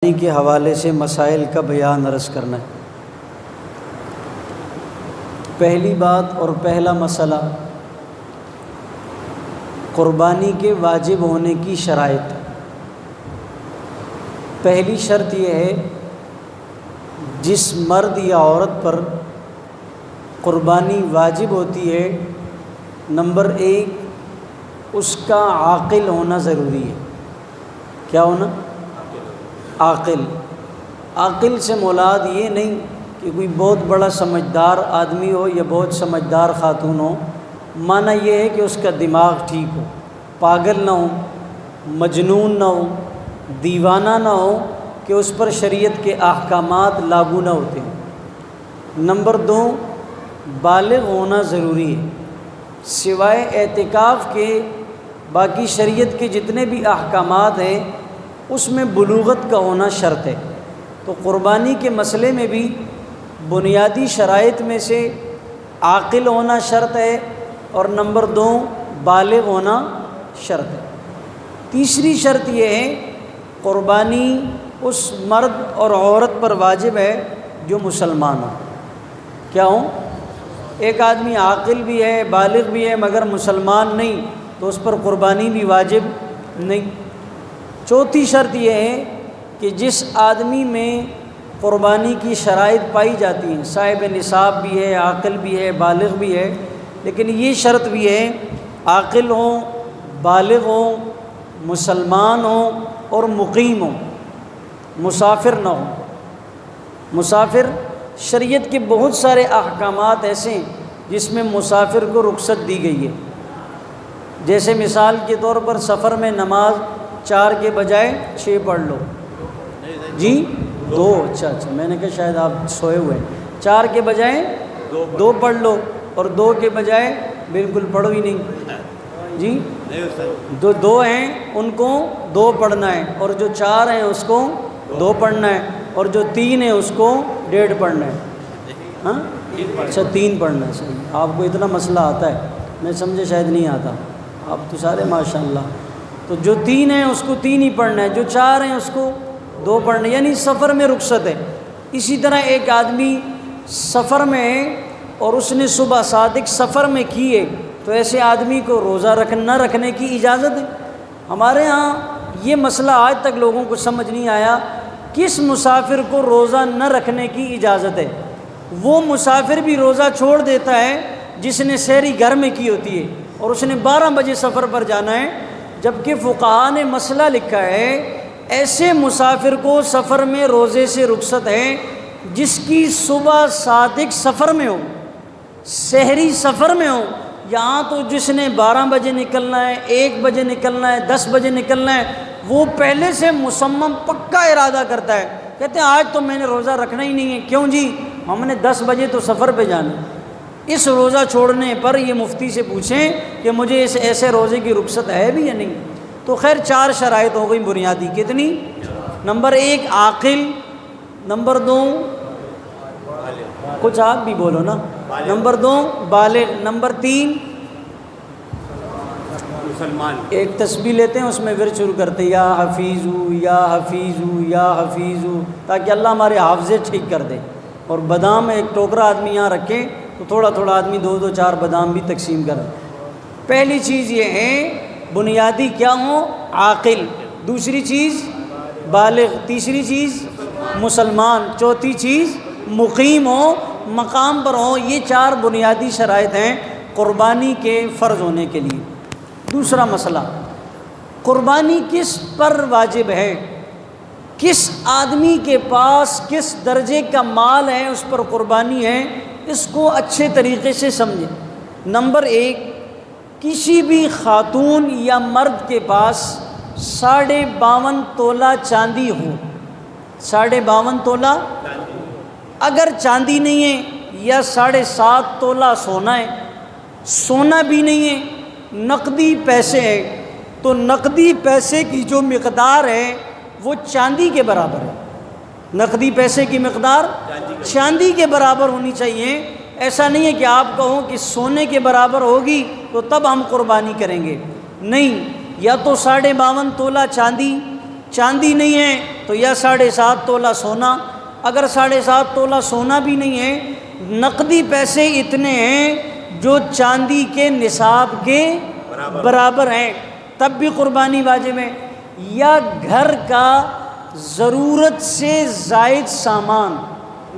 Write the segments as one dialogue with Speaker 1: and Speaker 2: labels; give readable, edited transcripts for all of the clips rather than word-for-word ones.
Speaker 1: کے حوالے سے مسائل کا بیان عرض کرنا ہے۔ پہلی بات اور پہلا مسئلہ قربانی کے واجب ہونے کی شرائط۔ پہلی شرط یہ ہے جس مرد یا عورت پر قربانی واجب ہوتی ہے، نمبر 1 اس کا عاقل ہونا ضروری ہے۔ کیا ہونا؟ عاقل۔ عاقل سے مراد یہ نہیں کہ کوئی بہت بڑا سمجھدار آدمی ہو یا بہت سمجھدار خاتون ہو، معنی یہ ہے کہ اس کا دماغ ٹھیک ہو، پاگل نہ ہو، مجنون نہ ہو، دیوانہ نہ ہو کہ اس پر شریعت کے احکامات لاگو نہ ہوتے ہیں۔ نمبر 2 بالغ ہونا ضروری ہے۔ سوائے اعتکاف کے باقی شریعت کے جتنے بھی احکامات ہیں اس میں بلوغت کا ہونا شرط ہے۔ تو قربانی کے مسئلے میں بھی بنیادی شرائط میں سے عاقل ہونا شرط ہے اور نمبر 2 بالغ ہونا شرط ہے۔ تیسری شرط یہ ہے قربانی اس مرد اور عورت پر واجب ہے جو مسلمان ہو۔ کیا ہوں؟ ایک آدمی عاقل بھی ہے، بالغ بھی ہے مگر مسلمان نہیں تو اس پر قربانی بھی واجب نہیں۔ چوتھی شرط یہ ہے کہ جس آدمی میں قربانی کی شرائط پائی جاتی ہیں، صاحب نصاب بھی ہے، عاقل بھی ہے، بالغ بھی ہے، لیکن یہ شرط بھی ہے عاقل ہوں، بالغ ہوں، مسلمان ہوں اور مقیم ہوں، مسافر نہ ہوں۔ مسافر شریعت کے بہت سارے احکامات ایسے ہیں جس میں مسافر کو رخصت دی گئی ہے، جیسے مثال کے طور پر سفر میں نماز 4 کے بجائے 6 پڑھ لو۔ جی 2، اچھا میں نے کہا شاید آپ سوئے ہوئے ہیں۔ 4 کے بجائے 2 پڑھ لو اور 2 کے بجائے بالکل پڑھو ہی نہیں۔ جی جو 2 ہیں ان کو 2 پڑھنا ہے اور جو 4 ہیں اس کو 2 پڑھنا ہے اور جو 3 ہیں اس کو 1.5 پڑھنا ہے۔ ہاں اچھا 3 پڑھنا ہے، صحیح۔ آپ کو اتنا مسئلہ آتا ہے، میں سمجھے شاید نہیں آتا، آپ تو سارے ماشاءاللہ۔ تو جو 3 ہیں اس کو 3 ہی پڑھنا ہے، جو 4 ہیں اس کو 2 پڑھنا ہے، یعنی سفر میں رخصت ہے۔ اسی طرح ایک آدمی سفر میں ہے اور اس نے صبح صادق سفر میں کی ہے تو ایسے آدمی کو روزہ نہ رکھنے کی اجازت ہے۔ ہمارے ہاں یہ مسئلہ آج تک لوگوں کو سمجھ نہیں آیا، کس مسافر کو روزہ نہ رکھنے کی اجازت ہے؟ وہ مسافر بھی روزہ چھوڑ دیتا ہے جس نے سحری گھر میں کی ہوتی ہے اور اس نے 12 بجے سفر پر جانا ہے، جبکہ فقہاء نے مسئلہ لکھا ہے ایسے مسافر کو سفر میں روزے سے رخصت ہے جس کی صبح صادق سفر میں ہو، سحری سفر میں ہو۔ یہاں تو جس نے 12 بجے نکلنا ہے، 1 بجے نکلنا ہے، 10 بجے نکلنا ہے، وہ پہلے سے مصمم پکا ارادہ کرتا ہے، کہتے ہیں آج تو میں نے روزہ رکھنا ہی نہیں ہے۔ کیوں جی؟ ہم نے 10 بجے تو سفر پہ جانا ہے۔ اس روزہ چھوڑنے پر یہ مفتی سے پوچھیں کہ مجھے اس ایسے روزے کی رخصت ہے بھی یا نہیں۔ تو خیر 4 شرائط ہو گئی بنیادی۔ کتنی؟ نمبر 1 عاقل، نمبر 2 کچھ آپ بھی بولو نا، نمبر 2 بالغ، نمبر 3 مسلمان۔ ایک تسبیح لیتے ہیں اس میں ورد شروع کرتے ہیں یا حفیظو یا حفیظو یا حفیظو، تاکہ اللہ ہمارے حافظے ٹھیک کر دے۔ اور بادام ایک ٹوکرا آدمی یہاں رکھے تو تھوڑا تھوڑا آدمی 2 4 بادام بھی تقسیم کر دے۔ پہلی چیز یہ ہے بنیادی کیا ہو؟ عاقل، دوسری چیز بالغ، تیسری چیز مسلمان، چوتھی چیز مقیم ہو، مقام پر ہو۔ یہ 4 بنیادی شرائط ہیں قربانی کے فرض ہونے کے لیے۔ دوسرا مسئلہ، قربانی کس پر واجب ہے؟ کس آدمی کے پاس کس درجے کا مال ہے اس پر قربانی ہے، اس کو اچھے طریقے سے سمجھیں۔ نمبر 1 کسی بھی خاتون یا مرد کے پاس 52.5 تولہ چاندی ہو، 52.5 تولہ، اگر چاندی نہیں ہے یا 7.5 تولہ سونا ہے، سونا بھی نہیں ہے، نقدی پیسے ہے، تو نقدی پیسے کی جو مقدار ہے وہ چاندی کے برابر ہے۔ نقدی پیسے کی مقدار چاندی کے برابر ہونی چاہیے۔ ایسا نہیں ہے کہ آپ کہو کہ سونے کے برابر ہوگی تو تب ہم قربانی کریں گے، نہیں، یا تو 52.5 تولہ چاندی چاندی نہیں ہے تو یا 7.5 تولہ سونا، اگر 7.5 تولہ سونا بھی نہیں ہے، نقدی پیسے اتنے ہیں جو چاندی کے نصاب کے برابر ہیں، تب بھی قربانی واجب ہے۔ یا گھر کا ضرورت سے زائد سامان،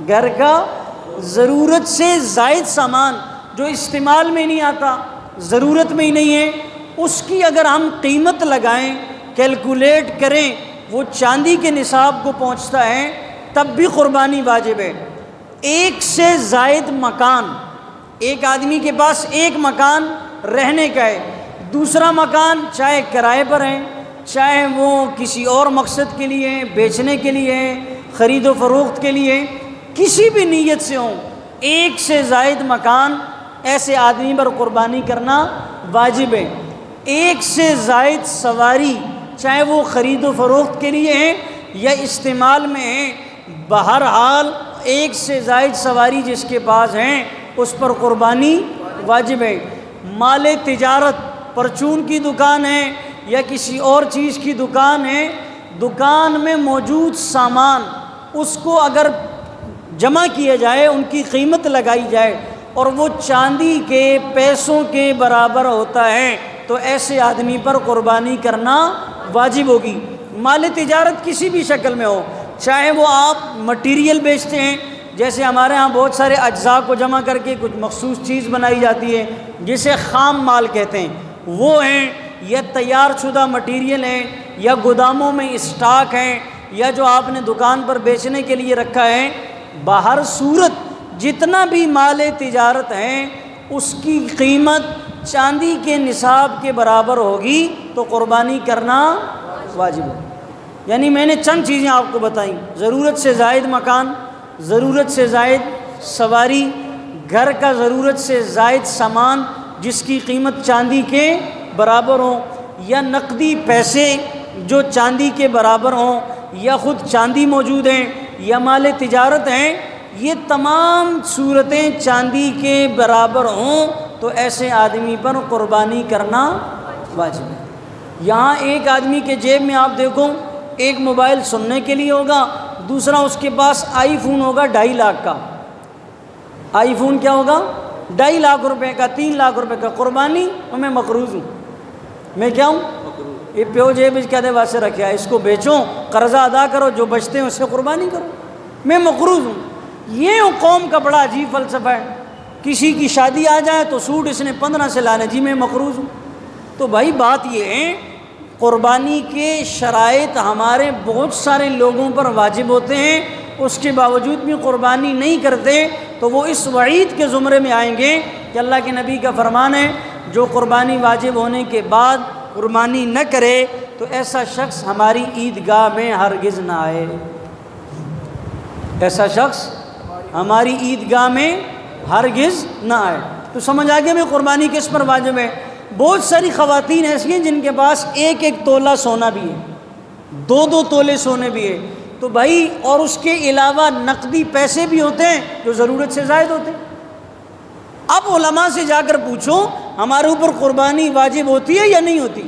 Speaker 1: گھر کا ضرورت سے زائد سامان جو استعمال میں نہیں آتا، ضرورت میں ہی نہیں ہے، اس کی اگر ہم قیمت لگائیں، کیلکولیٹ کریں، وہ چاندی کے نصاب کو پہنچتا ہے، تب بھی قربانی واجب ہے۔ ایک سے زائد مکان، ایک آدمی کے پاس ایک مکان رہنے کا ہے، دوسرا مکان چاہے کرائے پر ہے، چاہے وہ کسی اور مقصد کے لیے ہے، بیچنے کے لیے ہے، خرید و فروخت کے لیے، کسی بھی نیت سے ہوں، ایک سے زائد مکان، ایسے آدمی پر قربانی کرنا واجب ہے۔ ایک سے زائد سواری، چاہے وہ خرید و فروخت کے لیے ہے یا استعمال میں ہے، بہرحال ایک سے زائد سواری جس کے پاس ہیں اس پر قربانی واجب ہے۔ مال تجارت، پرچون کی دکان ہے یا کسی اور چیز کی دکان ہے، دکان میں موجود سامان اس کو اگر جمع کیا جائے، ان کی قیمت لگائی جائے اور وہ چاندی کے پیسوں کے برابر ہوتا ہے تو ایسے آدمی پر قربانی کرنا واجب ہوگی۔ مال تجارت کسی بھی شکل میں ہو، چاہے وہ آپ مٹیریل بیچتے ہیں، جیسے ہمارے ہاں بہت سارے اجزاء کو جمع کر کے کچھ مخصوص چیز بنائی جاتی ہے جسے خام مال کہتے ہیں، وہ ہیں، یا تیار شدہ مٹیریل ہیں، یا گوداموں میں اسٹاک ہیں، یا جو آپ نے دکان پر بیچنے کے لیے رکھا ہے، باہر صورت جتنا بھی مال تجارت ہے اس کی قیمت چاندی کے نصاب کے برابر ہوگی تو قربانی کرنا واجب ہے۔ یعنی میں نے چند چیزیں آپ کو بتائیں، ضرورت سے زائد مکان، ضرورت سے زائد سواری، گھر کا ضرورت سے زائد سامان جس کی قیمت چاندی کے برابر ہوں، یا نقدی پیسے جو چاندی کے برابر ہوں، یا خود چاندی موجود ہیں، یا مال تجارت ہیں، یہ تمام صورتیں چاندی کے برابر ہوں تو ایسے آدمی پر قربانی کرنا واجب ہے۔ یہاں ایک آدمی کے جیب میں آپ دیکھو، ایک موبائل سننے کے لیے ہوگا، دوسرا اس کے پاس آئی فون ہوگا 2.5 لاکھ کا، آئی فون کیا ہوگا 2.5 لاکھ روپے کا، 3 لاکھ روپے کا، قربانی اور میں مقروض ہوں، میں کیا ہوں، یہ پیو جیب اس کہتے واسطے رکھا ہے، اس کو بیچو، قرضہ ادا کرو، جو بچتے ہیں اس سے قربانی کرو، میں مقروض ہوں۔ یہ قوم کا بڑا عجیب فلسفہ ہے، کسی کی شادی آ جائے تو سوٹ اس نے 15 سے لانے، جی میں مقروض ہوں۔ تو بھائی بات یہ ہے، قربانی کے شرائط ہمارے بہت سارے لوگوں پر واجب ہوتے ہیں، اس کے باوجود بھی قربانی نہیں کرتے تو وہ اس وعید کے زمرے میں آئیں گے کہ اللہ کے نبی کا فرمان ہے، جو قربانی واجب ہونے کے بعد قربانی نہ کرے تو ایسا شخص ہماری عیدگاہ میں ہرگز نہ آئے، ایسا شخص ہماری عیدگاہ میں ہرگز نہ آئے۔ تو سمجھ آگے میں قربانی کس پر واجب ہے۔ بہت ساری خواتین ایسی ہیں جن کے پاس 1 تولہ سونا بھی ہے، 2 تولے سونے بھی ہے، تو بھائی اور اس کے علاوہ نقدی پیسے بھی ہوتے ہیں جو ضرورت سے زائد ہوتے ہیں۔ اب علماء سے جا کر پوچھو ہمارے اوپر قربانی واجب ہوتی ہے یا نہیں ہوتی؟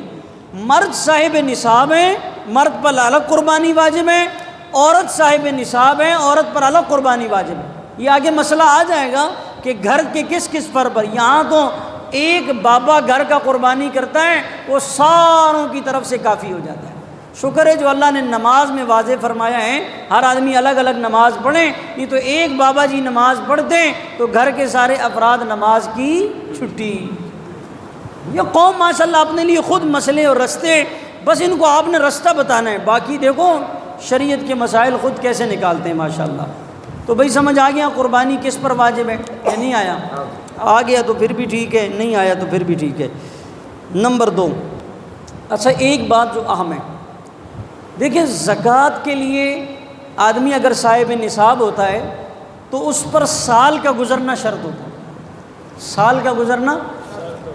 Speaker 1: مرد صاحب نصاب ہے، مرد پر الگ قربانی واجب ہے، عورت صاحب نصاب ہے، عورت پر الگ قربانی واجب ہے۔ یہ آگے مسئلہ آ جائے گا کہ گھر کے کس کس پر یہاں تو ایک بابا گھر کا قربانی کرتا ہے وہ ساروں کی طرف سے کافی ہو جاتا ہے۔ شکر ہے جو اللہ نے نماز میں واضح فرمایا ہے، ہر آدمی الگ الگ نماز پڑھیں، نہیں تو ایک بابا جی نماز پڑھتے ہیں تو گھر کے سارے افراد نماز کی چھٹی۔ یہ قوم ماشاءاللہ اپنے لیے خود مسئلے اور رستے، بس ان کو آپ نے رستہ بتانا ہے، باقی دیکھو شریعت کے مسائل خود کیسے نکالتے ہیں ماشاءاللہ۔ تو بھائی سمجھ آ گیا قربانی کس پر واجب ہے یا نہیں آیا؟ آ گیا تو پھر بھی ٹھیک ہے، نہیں آیا تو پھر بھی ٹھیک ہے۔ نمبر 2، اچھا ایک بات جو اہم ہے، دیکھیں زکوٰۃ کے لیے آدمی اگر صاحب نصاب ہوتا ہے تو اس پر سال کا گزرنا شرط ہوتا ہے، سال کا گزرنا۔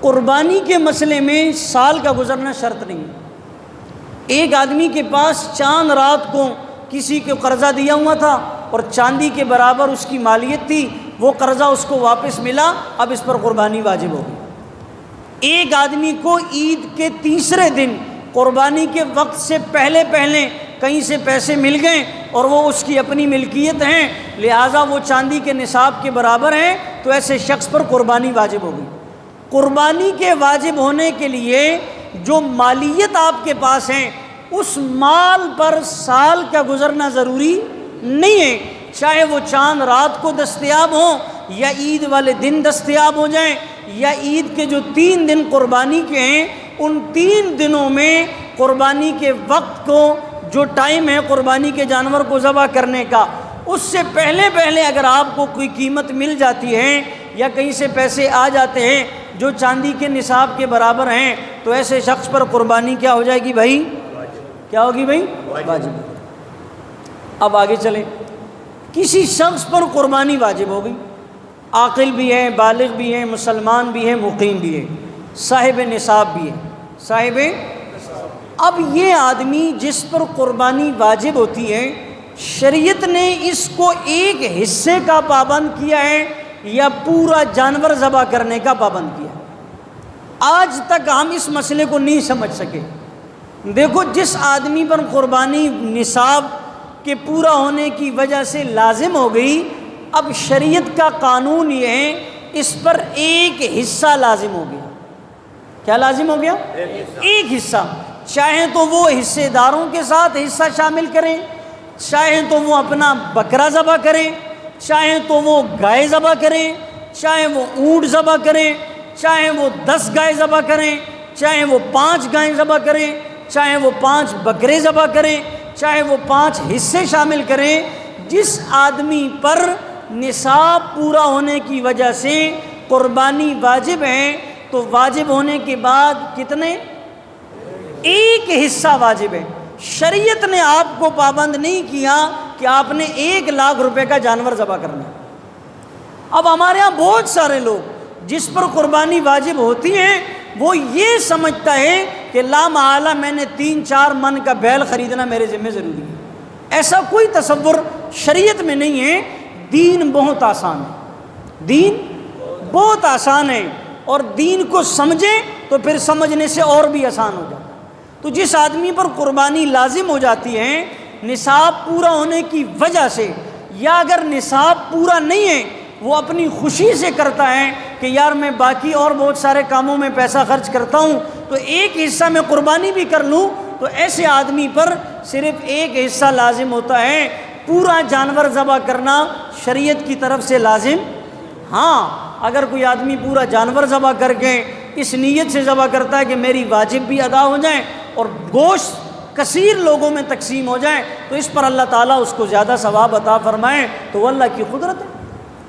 Speaker 1: قربانی کے مسئلے میں سال کا گزرنا شرط نہیں ہے۔ ایک آدمی کے پاس چاند رات کو کسی کو قرضہ دیا ہوا تھا اور چاندی کے برابر اس کی مالیت تھی، وہ قرضہ اس کو واپس ملا، اب اس پر قربانی واجب ہوگی۔ ایک آدمی کو عید کے تیسرے دن قربانی کے وقت سے پہلے کہیں سے پیسے مل گئے اور وہ اس کی اپنی ملکیت ہیں، لہٰذا وہ چاندی کے نصاب کے برابر ہیں، تو ایسے شخص پر قربانی واجب ہوگی۔ قربانی کے واجب ہونے کے لیے جو مالیت آپ کے پاس ہے، اس مال پر سال کا گزرنا ضروری نہیں ہے، چاہے وہ چاند رات کو دستیاب ہوں یا عید والے دن دستیاب ہو جائیں، یا عید کے جو 3 دن قربانی کے ہیں ان 3 دنوں میں قربانی کے وقت کو جو ٹائم ہے قربانی کے جانور کو ذبح کرنے کا، اس سے پہلے اگر آپ کو کوئی قیمت مل جاتی ہے یا کہیں سے پیسے آ جاتے ہیں جو چاندی کے نصاب کے برابر ہیں، تو ایسے شخص پر قربانی کیا ہو جائے گی بھائی؟ کیا ہوگی بھائی؟ واجب۔ اب آگے چلیں، کسی شخص پر قربانی واجب ہوگی، عاقل بھی ہے، بالغ بھی ہے، مسلمان بھی ہے، مقیم بھی ہے، صاحب نصاب بھی ہے، صاحب۔ اب یہ آدمی جس پر قربانی واجب ہوتی ہے، شریعت نے اس کو ایک حصے کا پابند کیا ہے یا پورا جانور ذبح کرنے کا پابند کیا ہے؟ آج تک ہم اس مسئلے کو نہیں سمجھ سکے۔ دیکھو، جس آدمی پر قربانی نصاب کے پورا ہونے کی وجہ سے لازم ہو گئی، اب شریعت کا قانون یہ ہے اس پر ایک حصہ لازم ہو گیا۔ کیا لازم ہو گیا؟ ایک حصہ۔ چاہے تو وہ حصے داروں کے ساتھ حصہ شامل کریں، چاہے تو وہ اپنا بکرا ذبح کریں، چاہے تو وہ گائے ذبح کریں، چاہے وہ اونٹ ذبح کریں، چاہے وہ 10 گائے ذبح کریں، چاہے وہ 5 گائیں ذبح کریں، چاہے وہ 5 بکرے ذبح کریں، چاہے وہ 5 حصے شامل کریں۔ جس آدمی پر نصاب پورا ہونے کی وجہ سے قربانی واجب ہے، تو واجب ہونے کے بعد کتنے؟ ایک حصہ واجب ہے۔ شریعت نے آپ کو پابند نہیں کیا کہ آپ نے 1 لاکھ روپے کا جانور ذبح کرنا ہے۔ اب ہمارے ہاں بہت سارے لوگ جس پر قربانی واجب ہوتی ہے وہ یہ سمجھتا ہے کہ لا محالہ میں نے 3-4 من کا بیل خریدنا میرے ذمہ ضروری ہے۔ ایسا کوئی تصور شریعت میں نہیں ہے۔ دین بہت آسان ہے، دین بہت آسان ہے، اور دین کو سمجھیں تو پھر سمجھنے سے اور بھی آسان ہو جاتا ہے۔ تو جس آدمی پر قربانی لازم ہو جاتی ہے نصاب پورا ہونے کی وجہ سے، یا اگر نصاب پورا نہیں ہے وہ اپنی خوشی سے کرتا ہے کہ یار میں باقی اور بہت سارے کاموں میں پیسہ خرچ کرتا ہوں تو ایک حصہ میں قربانی بھی کر لوں، تو ایسے آدمی پر صرف ایک حصہ لازم ہوتا ہے۔ پورا جانور ذبح کرنا شریعت کی طرف سے لازم۔ ہاں، اگر کوئی آدمی پورا جانور ذبح کر کے اس نیت سے ذبح کرتا ہے کہ میری واجب بھی ادا ہو جائیں اور گوشت کثیر لوگوں میں تقسیم ہو جائے، تو اس پر اللہ تعالیٰ اس کو زیادہ ثواب عطا فرمائے، تو وہ اللہ کی قدرت ہے۔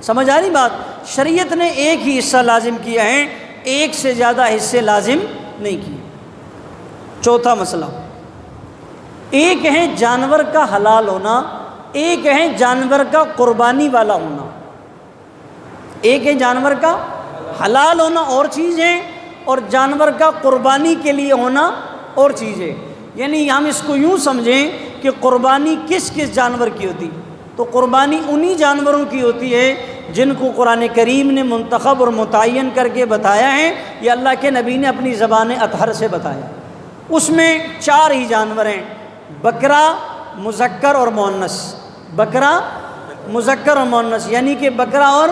Speaker 1: سمجھ آ رہی بات؟ شریعت نے ایک ہی حصہ لازم کیا ہے، ایک سے زیادہ حصے لازم نہیں کیے۔ چوتھا مسئلہ، ایک ہے جانور کا حلال ہونا، ایک ہے جانور کا قربانی والا ہونا۔ ایک ہے جانور کا حلال ہونا اور چیز ہے، اور جانور کا قربانی کے لیے ہونا اور چیز ہے۔ یعنی ہم اس کو یوں سمجھیں کہ قربانی کس کس جانور کی ہوتی؟ تو قربانی انہی جانوروں کی ہوتی ہے جن کو قرآن کریم نے منتخب اور متعین کر کے بتایا ہے، یا اللہ کے نبی نے اپنی زبان اطہر سے بتایا۔ اس میں 4 ہی جانور ہیں، بکرا، مذکر اور مؤنث۔ بکرا، مذکر اور مؤنث، یعنی کہ بکرا اور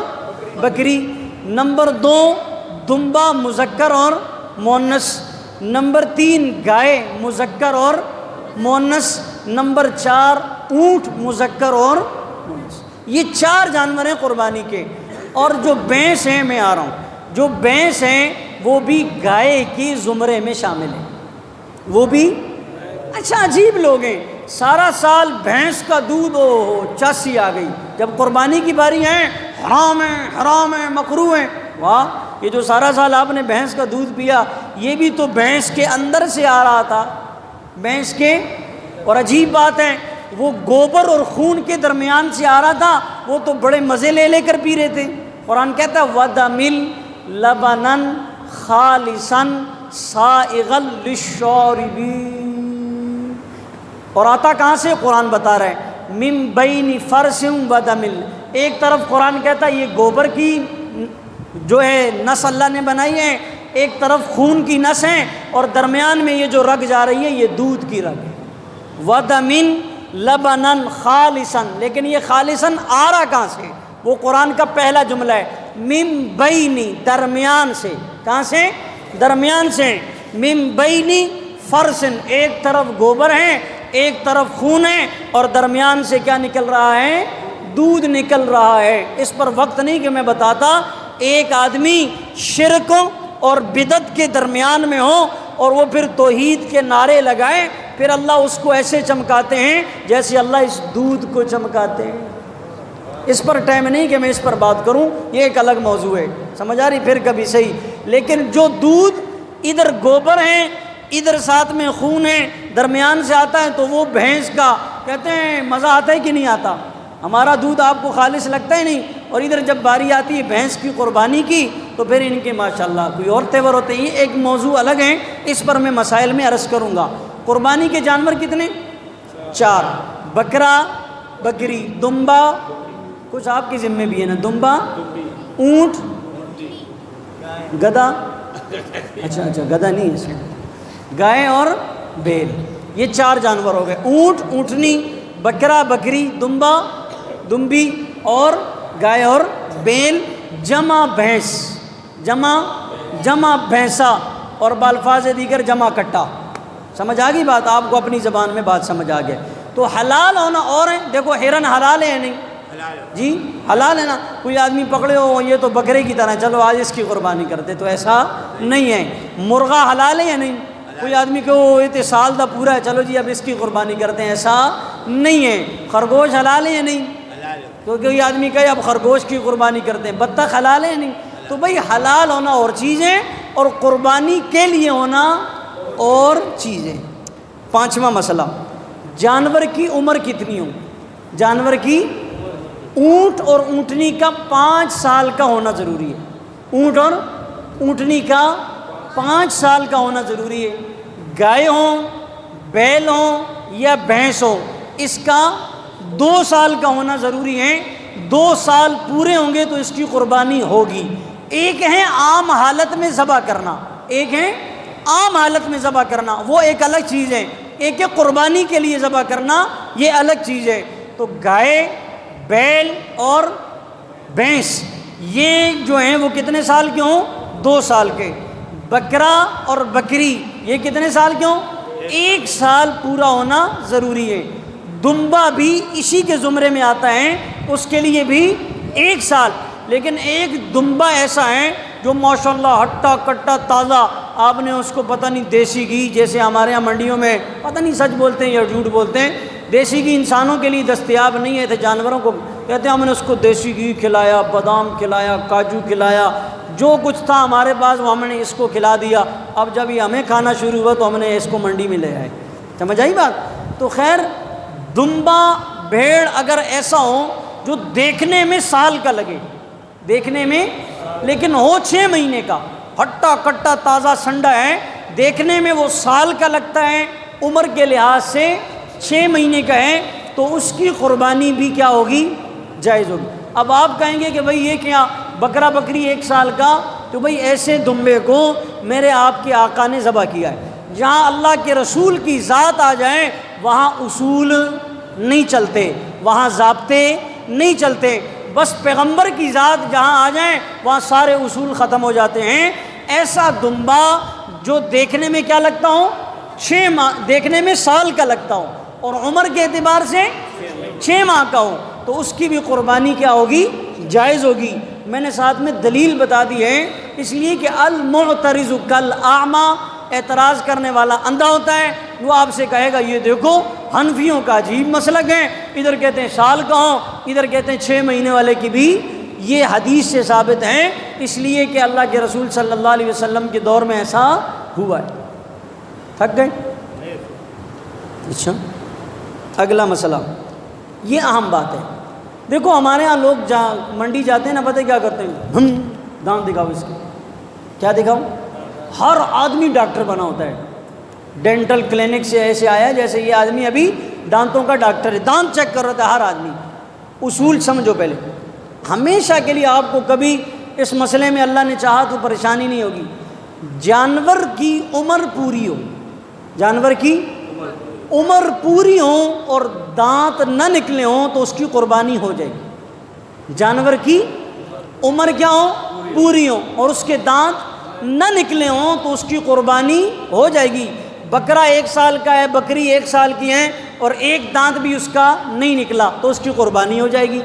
Speaker 1: بکری۔ نمبر 2 دمبا، مذکر اور مؤنث۔ نمبر 3 گائے، مذکر اور مؤنث۔ نمبر 4 اونٹ، مذکر اور مؤنث۔ یہ 4 جانور ہیں قربانی کے۔ اور جو بھینس ہیں، میں آ رہا ہوں، جو بھینس ہیں وہ بھی گائے کی زمرے میں شامل ہیں، وہ بھی۔ اچھا، عجیب لوگ ہیں، سارا سال بھینس کا دودھ چاسی آ گئی، جب قربانی کی باری ہے حرام ہے، حرام ہے، مکروہ ہے۔ واہ، یہ جو سارا سال آپ نے بھینس کا دودھ پیا، یہ بھی تو بھینس کے اندر سے آ رہا تھا، بھینس کے۔ اور عجیب بات ہے، وہ گوبر اور خون کے درمیان سے آ رہا تھا، وہ تو بڑے مزے لے لے کر پی رہے تھے۔ قرآن کہتا ہے وَدَمِلْ لَبَنًا خَالِصًا سَائِغًا لِلشَّارِبِينَ۔ اور آتا کہاں سے؟ قرآن بتا رہا ہے مِن بَيْنِ فَرْسٍ وَدَمٍ۔ ایک طرف قرآن کہتا ہے یہ گوبر کی جو ہے نس اللہ نے بنائی ہے، ایک طرف خون کی نس ہے اور درمیان میں یہ جو رگ جا رہی ہے یہ دودھ کی رگ ہے. وَدَمٍ لَبَنًا خَالِصًا، لیکن یہ خالصاً آ رہا کہاں سے؟ وہ قرآن کا پہلا جملہ ہے، مِن بَيْنِ، درمیان سے. کہاں سے؟ درمیان سے. مِن بَيْنِ فَرْسٍ، ایک طرف گوبر ہے ایک طرف خون ہے اور درمیان سے کیا نکل رہا ہے؟ دودھ نکل رہا ہے. اس پر وقت نہیں کہ میں بتاتا. ایک آدمی شرک اور بدعت کے درمیان میں ہو اور وہ پھر توحید کے نعرے لگائے، پھر اللہ اس کو ایسے چمکاتے ہیں جیسے اللہ اس دودھ کو چمکاتے ہیں. اس پر ٹائم نہیں کہ میں اس پر بات کروں، یہ ایک الگ موضوع ہے. سمجھ آ رہی؟ پھر کبھی صحیح. لیکن جو دودھ ادھر گوبر ہے ادھر ساتھ میں خون ہے درمیان سے آتا ہے، تو وہ بھینس کا کہتے ہیں مزہ آتا ہے کہ نہیں آتا؟ ہمارا دودھ آپ کو خالص لگتا ہے نہیں، اور ادھر جب باری آتی ہے بھینس کی قربانی کی تو پھر ان کے ماشاءاللہ کوئی اور تیور ہوتے ہیں. یہ ایک موضوع الگ ہے، اس پر میں مسائل میں عرض کروں گا. قربانی کے جانور کتنے؟ 4. بکرا، بکری، دمبا، کچھ آپ کے ذمے بھی ہے نا، دمبا، اونٹ، گدھا، اچھا گدھا نہیں ہے، گائے اور بیل. یہ 4 جانور ہو گئے. اونٹ، اونٹنی، بکرا، بکری، دمبا، دمبی اور گائے اور بیل، جمع بھینس، جمع بھینسا، اور بالفاظ دیگر جمع کٹا. سمجھ آ گئی بات؟ آپ کو اپنی زبان میں بات سمجھ آ گیا. تو حلال ہونا اور ہے. دیکھو ہرن حلال ہے یا نہیں؟ جی حلال ہے نا. کوئی آدمی پکڑے ہو یہ تو بکرے کی طرح، چلو آج اس کی قربانی کرتے، تو ایسا نہیں ہے. مرغا حلال ہے یا نہیں؟ کوئی آدمی کہ وہ یہ سال دا پورا ہے، چلو جی اب اس کی قربانی کرتے ہیں، ایسا نہیں ہے. خرگوش حلال ہے یا نہیں؟ کیونکہ کوئی آدمی کہے اب خرگوش کی قربانی کرتے ہیں. بطخ حلال ہے یا نہیں؟ تو بھئی حلال ہونا اور چیزیں اور قربانی کے لیے ہونا اور چیزیں. 5واں مسئلہ، جانور کی عمر کتنی ہو؟ جانور کی، اونٹ اور اونٹنی کا 5 سال کا ہونا ضروری ہے. اونٹ اور اونٹنی کا 5 سال کا ہونا ضروری ہے. گائے ہوں، بیل ہوں یا بھینس ہو، اس کا 2 سال کا ہونا ضروری ہے. 2 سال پورے ہوں گے تو اس کی قربانی ہوگی. ایک ہے عام حالت میں ذبح کرنا، ایک ہے عام حالت میں ذبح کرنا، وہ ایک الگ چیز ہے. ایک ہے قربانی کے لیے ذبح کرنا، یہ الگ چیز ہے. تو گائے، بیل اور بھینس یہ جو ہیں وہ کتنے سال کے ہوں؟ 2 سال کے. بکرا اور بکری یہ کتنے سال کے ہوں؟ 1 سال پورا ہونا ضروری ہے. دمبا بھی اسی کے زمرے میں آتا ہے، اس کے لیے بھی 1 سال. لیکن ایک دمبا ایسا ہے جو ماشاءاللہ ہٹا کٹا تازہ، آپ نے اس کو پتہ نہیں دیسی گھی، جیسے ہمارے یہاں منڈیوں میں پتہ نہیں سچ بولتے ہیں یا جھوٹ بولتے ہیں، دیسی گھی انسانوں کے لیے دستیاب نہیں ہے، تو جانوروں کو کہتے ہیں ہم نے اس کو دیسی گھی کھلایا، بادام کھلایا، کاجو کھلایا، جو کچھ تھا ہمارے پاس وہ ہم نے اس کو کھلا دیا. اب جب یہ ہمیں کھانا شروع ہوا تو ہم نے اس کو منڈی میں لے آئے. سمجھ آئی بات؟ تو خیر دمبا بھیڑ اگر ایسا ہو جو دیکھنے میں سال کا لگے، دیکھنے میں لیکن ہو 6 مہینے کا، ہٹا کٹا تازہ سنڈا ہے، دیکھنے میں وہ سال کا لگتا ہے، عمر کے لحاظ سے 6 مہینے کا ہے، تو اس کی قربانی بھی کیا ہوگی؟ جائز ہوگی. اب آپ کہیں گے کہ بھئی یہ کیا بکرا بکری 1 سال کا؟ تو بھئی ایسے دمبے کو میرے آپ کے آقا نے ذبح کیا ہے. جہاں اللہ کے رسول کی ذات آ جائے وہاں اصول نہیں چلتے، وہاں ضابطے نہیں چلتے. بس پیغمبر کی ذات جہاں آ جائیں وہاں سارے اصول ختم ہو جاتے ہیں. ایسا دمبا جو دیکھنے میں کیا لگتا ہوں؟ 6 ماہ، دیکھنے میں سال کا لگتا ہوں اور عمر کے اعتبار سے 6 ماہ کا ہوں، تو اس کی بھی قربانی کیا ہوگی؟ جائز ہوگی. میں نے ساتھ میں دلیل بتا دی ہے، اس لیے کہ المعترض کالاعمی، اعتراض کرنے والا اندھا ہوتا ہے. وہ آپ سے کہے گا یہ دیکھو حنفیوں کا عجیب مسلک ہے، ادھر کہتے ہیں سال کا ہو، ادھر کہتے ہیں 6 مہینے والے کی بھی. یہ حدیث سے ثابت ہے، اس لیے کہ اللہ کے رسول صلی اللہ علیہ وسلم کے دور میں ایسا ہوا ہے. تھک گئے؟ اچھا اگلا مسئلہ، یہ اہم بات ہے. دیکھو ہمارے ہاں لوگ منڈی جاتے ہیں نا، پتہ کیا کرتے ہیں؟ دانت دکھاؤ اس کے. کیا دکھاؤ؟ ہر آدمی ڈاکٹر بنا ہوتا ہے. ڈینٹل کلینک سے ایسے آیا جیسے یہ آدمی ابھی دانتوں کا ڈاکٹر ہے، دانت چیک کر رہا تھا ہر آدمی. اصول سمجھو پہلے، ہمیشہ کے لیے آپ کو کبھی اس مسئلے میں اللہ نے چاہا تو پریشانی نہیں ہوگی. جانور کی عمر پوری ہو، جانور کی عمر پوری ہو اور دانت نہ نکلے ہوں تو اس کی قربانی ہو جائے گی۔ جانور کی عمر کیا ہو؟ پوری ہو، اور اس کے دانت نہ نکلے ہوں تو اس کی قربانی ہو جائے گی۔ بکرا 1 سال کا ہے، بکری 1 سال کی ہے اور ایک دانت بھی اس کا نہیں نکلا تو اس کی قربانی ہو جائے گی۔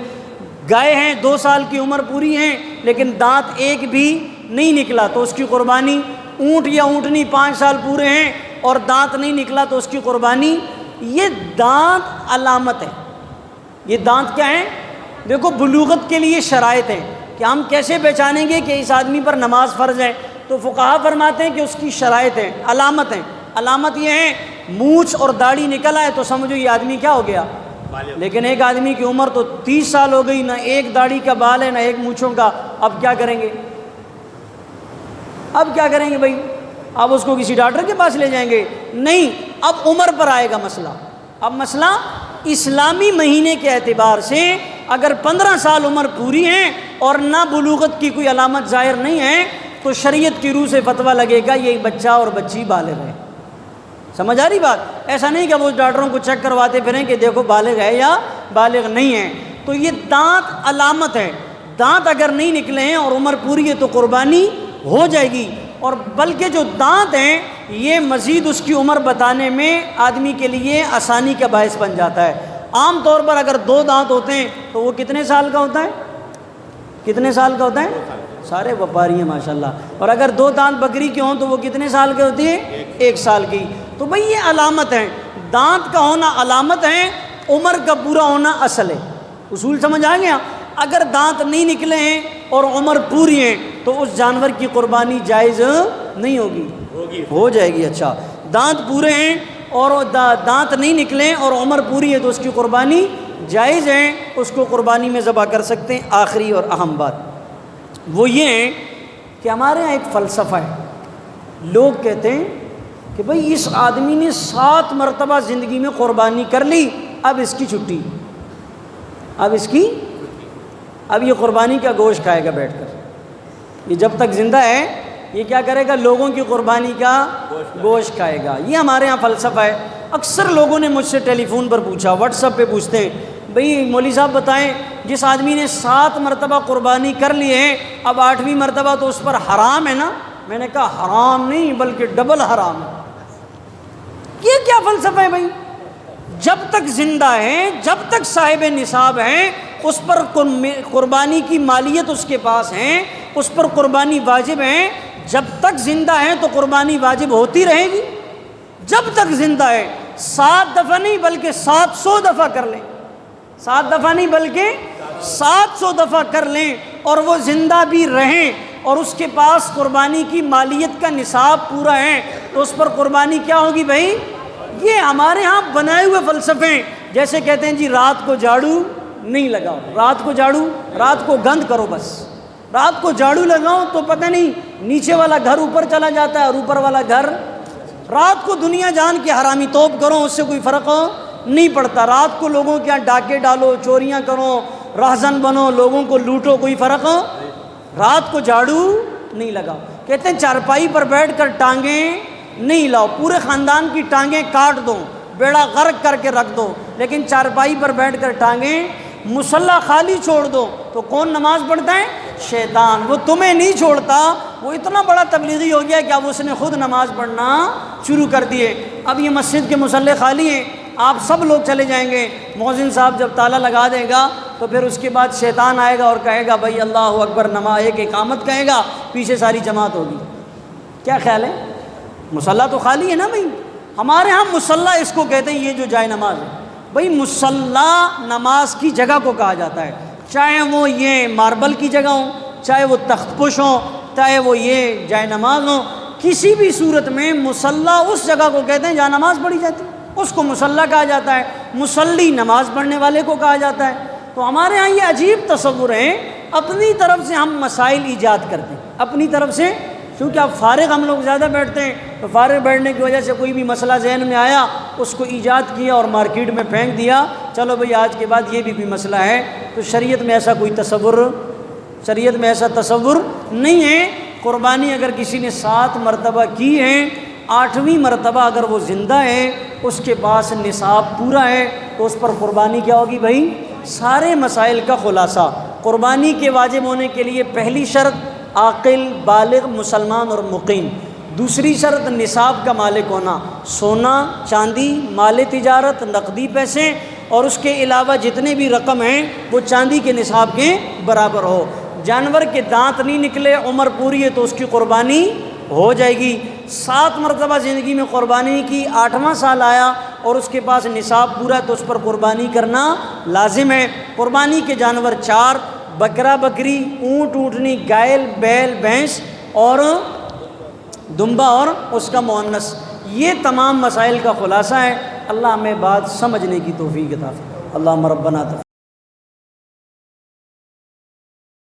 Speaker 1: گائے ہیں 2 سال کی عمر پوری ہیں لیکن دانت ایک بھی نہیں نکلا تو اس کی قربانی۔ اونٹ یا اونٹنی 5 سال پورے ہیں اور دانت نہیں نکلا تو اس کی قربانی۔ یہ دانت علامت ہے، یہ دانت کیا ہے؟ دیکھو بلوغت کے لیے شرائط ہیں کہ ہم کیسے پہچانیں گے کہ اس آدمی پر نماز فرض ہے، تو فقہا فرماتے ہیں کہ اس کی شرائط ہیں، علامت ہیں۔ علامت یہ ہے مونچھ اور داڑھی نکل آئے تو سمجھو یہ آدمی کیا ہو گیا؟ لیکن ایک آدمی کی عمر تو 30 سال ہو گئی، نہ ایک داڑھی کا بال ہے نہ ایک مونچھوں کا، اب کیا کریں گے؟ اب کیا کریں گے بھائی؟ اب اس کو کسی ڈاکٹر کے پاس لے جائیں گے؟ نہیں، اب عمر پر آئے گا مسئلہ۔ اب مسئلہ اسلامی مہینے کے اعتبار سے اگر 15 سال عمر پوری ہے اور نہ بلوغت کی کوئی علامت ظاہر نہیں ہے تو شریعت کی روح سے فتویٰ لگے گا یہ بچہ اور بچی بالغ ہے۔ سمجھ آ رہی بات؟ ایسا نہیں کہ وہ ڈاکٹروں کو چیک کرواتے پھریں کہ دیکھو بالغ ہے یا بالغ نہیں ہے۔ تو یہ دانت علامت ہے، دانت اگر نہیں نکلے ہیں اور عمر پوری ہے تو قربانی ہو جائے گی۔ اور بلکہ جو دانت ہیں یہ مزید اس کی عمر بتانے میں آدمی کے لیے آسانی کا باعث بن جاتا ہے۔ عام طور پر اگر 2 دانت ہوتے ہیں تو وہ کتنے سال کا ہوتا ہے؟ کتنے سال کا ہوتا ہے؟ سارے وپاری ہیں ماشاءاللہ۔ اور اگر 2 دانت بکری کے ہوں تو وہ کتنے سال کے ہوتی ہے؟ 1 سال کی۔ تو بھئی یہ علامت ہے، دانت کا ہونا علامت ہے، عمر کا پورا ہونا اصل ہے۔ اصول سمجھ آ گیا؟ اگر دانت نہیں نکلے ہیں اور عمر پوری ہے تو اس جانور کی قربانی جائز نہیں ہوگی، ہو جائے گی۔ اچھا، دانت پورے ہیں اور دانت نہیں نکلے اور عمر پوری ہے تو اس کی قربانی جائز ہے، اس کو قربانی میں ذبح کر سکتے ہیں۔ آخری اور اہم بات وہ یہ ہے کہ ہمارے یہاں ایک فلسفہ ہے، لوگ کہتے ہیں کہ بھئی اس آدمی نے 7 مرتبہ زندگی میں قربانی کر لی، اب اس کی چھٹی، اب یہ قربانی کا گوشت کھائے گا بیٹھ کر، یہ جب تک زندہ ہے یہ کیا کرے گا؟ لوگوں کی قربانی کا گوشت کھائے گا۔ یہ ہمارے ہاں فلسفہ ہے۔ اکثر لوگوں نے مجھ سے ٹیلی فون پر پوچھا، واٹس ایپ پہ پوچھتے ہیں، بھئی مولوی صاحب بتائیں جس آدمی نے 7 مرتبہ قربانی کر لی ہے اب 8ویں مرتبہ تو اس پر حرام ہے نا؟ میں نے کہا حرام نہیں بلکہ ڈبل حرام ہے۔ یہ کیا فلسفہ ہے بھائی؟ جب تک زندہ ہے، جب تک صاحب نصاب ہے، اس پر قربانی کی مالیت اس کے پاس ہے، اس پر قربانی واجب ہے۔ جب تک زندہ ہے تو قربانی واجب ہوتی رہے گی، جب تک زندہ ہے۔ 7 دفعہ نہیں بلکہ 700 دفعہ کر لیں، 7 دفعہ نہیں بلکہ 700 دفعہ کر لیں اور وہ زندہ بھی رہیں اور اس کے پاس قربانی کی مالیت کا نصاب پورا ہے تو اس پر قربانی کیا ہوگی بھائی؟ یہ ہمارے ہاں بنائے ہوئے فلسفے ہیں۔ جیسے کہتے ہیں جی رات کو جھاڑو نہیں لگاؤ، رات کو گند کرو، بس رات کو جھاڑو لگاؤ تو پتہ نہیں نیچے والا گھر اوپر چلا جاتا ہے اور اوپر والا گھر، رات کو دنیا جان کے حرامی توب کرو، اس سے کوئی فرق نہیں پڑتا۔ رات کو لوگوں کے یہاں ڈاکے ڈالو، چوریاں کرو، راہزن بنو، لوگوں کو لوٹو، کوئی فرق رات کو جھاڑو نہیں لگاؤ۔ کہتے ہیں چارپائی پر بیٹھ کر ٹانگیں نہیں لاؤ، پورے خاندان کی ٹانگیں کاٹ دو، بیڑا غرق کر کے رکھ دو، لیکن چارپائی پر بیٹھ کر ٹانگیں، مصلی خالی چھوڑ دو تو کون نماز پڑھتا ہے؟ شیطان۔ وہ تمہیں نہیں چھوڑتا، وہ اتنا بڑا تبلیغی ہو گیا کہ اب اس نے خود نماز پڑھنا شروع کر دیے۔ اب یہ مسجد کے مصلی خالی ہیں، آپ سب لوگ چلے جائیں گے، مؤذن صاحب جب تالا لگا دے گا تو پھر اس کے بعد شیطان آئے گا اور کہے گا بھائی اللہ اکبر، نماز ایک اقامت کہے گا، پیچھے ساری جماعت ہوگی۔ کیا خیال ہے؟ مصلی تو خالی ہے نا بھائی۔ ہمارے ہاں مصلی اس کو کہتے ہیں، یہ جو جائے نماز ہے بھائی، مصلی نماز کی جگہ کو کہا جاتا ہے، چاہے وہ یہ ماربل کی جگہ ہو، چاہے وہ تخت پوش ہو، چاہے وہ یہ جائے نماز ہو، کسی بھی صورت میں مصلی اس جگہ کو کہتے ہیں جہاں نماز پڑھی جاتی ہے، اس کو مصلی کہا جاتا ہے۔ مصلی نماز پڑھنے والے کو کہا جاتا ہے۔ تو ہمارے ہاں یہ عجیب تصور ہے، اپنی طرف سے ہم مسائل ایجاد کرتے ہیں، اپنی طرف سے، کیونکہ اب فارغ ہم لوگ زیادہ بیٹھتے ہیں تو فارغ بیٹھنے کی وجہ سے کوئی بھی مسئلہ ذہن میں آیا اس کو ایجاد کیا اور مارکیٹ میں پھینک دیا، چلو بھئی آج کے بعد یہ بھی کوئی مسئلہ ہے۔ تو شریعت میں ایسا کوئی تصور، شریعت میں ایسا تصور نہیں ہے۔ قربانی اگر کسی نے 7 مرتبہ کی ہے، 8ویں مرتبہ اگر وہ زندہ ہے، اس کے پاس نصاب پورا ہے، تو اس پر قربانی کیا ہوگی بھائی؟ سارے مسائل کا خلاصہ۔ قربانی کے واجب ہونے کے لیے پہلی شرط عاقل، بالغ، مسلمان اور مقیم۔ دوسری شرط نصاب کا مالک ہونا، سونا، چاندی، مال تجارت، نقدی پیسے، اور اس کے علاوہ جتنے بھی رقم ہیں وہ چاندی کے نصاب کے برابر ہو۔ جانور کے دانت نہیں نکلے، عمر پوری ہے تو اس کی قربانی ہو جائے گی۔ 7 مرتبہ زندگی میں قربانی کی، 8واں سال آیا اور اس کے پاس نصاب پورا ہے تو اس پر قربانی کرنا لازم ہے۔ قربانی کے جانور 4: بکرا، بکری، اونٹ، اونٹنی، گائل، بیل، بھینس اور دمبا اور اس کا مؤنث۔ یہ تمام مسائل کا خلاصہ ہے۔ اللہ ہمیں بات سمجھنے کی توفیق عطا فرمائے۔ اللہم ربنا تقبل